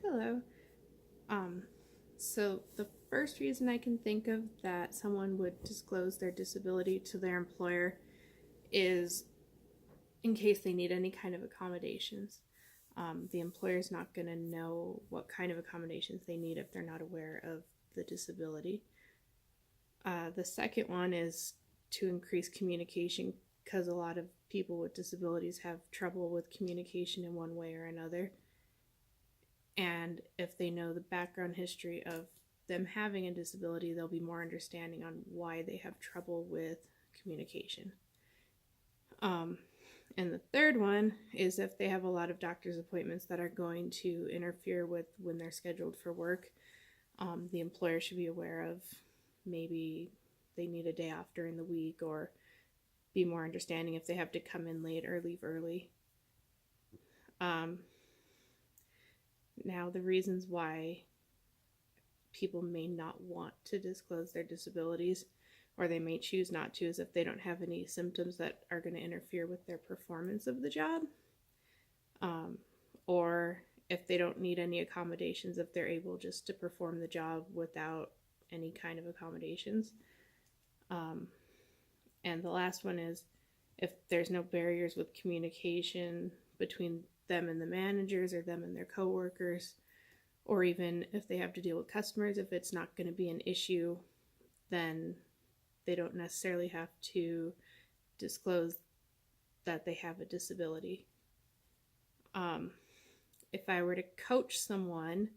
Hello. Um, so the first reason I can think of that someone would disclose their disability to their employer is in case they need any kind of accommodations. The employer's not going to know what kind of accommodations they need if they're not aware of the disability. The second one is to increase communication because a lot of people with disabilities have trouble with communication in one way or another. And if they know the background history of them having a disability, they'll be more understanding on why they have trouble with communication. Um, and the third one is if they have a lot of doctor's appointments that are going to interfere with when they're scheduled for work, the employer should be aware of maybe they need a day off during the week or be more understanding if they have to come in late or leave early. Um, Now, the reasons why people may not want to disclose their disabilities or they may choose not to is if they don't have any symptoms that are going to interfere with their performance of the job, um, or if they don't need any accommodations, if they're able just to perform the job without any kind of accommodations. Um, and the last one is if there's no barriers with communication between them and the managers or them and their coworkers, or even if they have to deal with customers, if it's not going to be an issue, then they don't necessarily have to disclose that they have a disability. Um, if I were to coach someone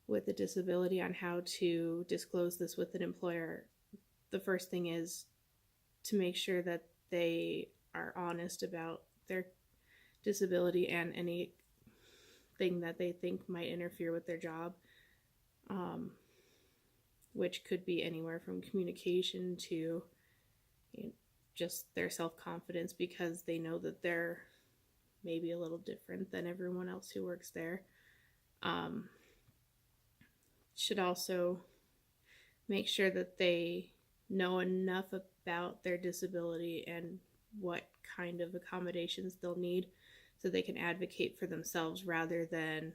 with a disability on how to disclose this with an employer, the first thing is to make sure that they are honest about their disability and anything that they think might interfere with their job, um, which could be anywhere from communication to just their self-confidence because they know that they're maybe a little different than everyone else who works there. Um, should also make sure that they know enough about their disability and what kind of accommodations they'll need so they can advocate for themselves rather than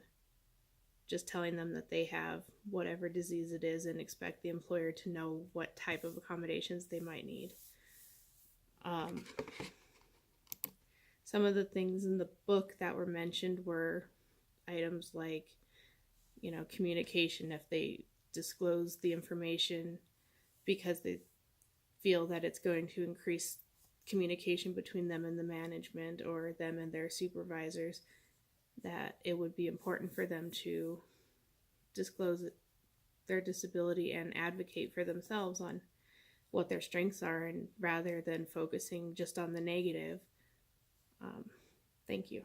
just telling them that they have whatever disease it is and expect the employer to know what type of accommodations they might need. Um, some of the things in the book that were mentioned were items like, communication. If they disclose the information because they feel that it's going to increase communication between them and the management or them and their supervisors, that it would be important for them to disclose their disability and advocate for themselves on what their strengths are, and rather than focusing just on the negative. Thank you.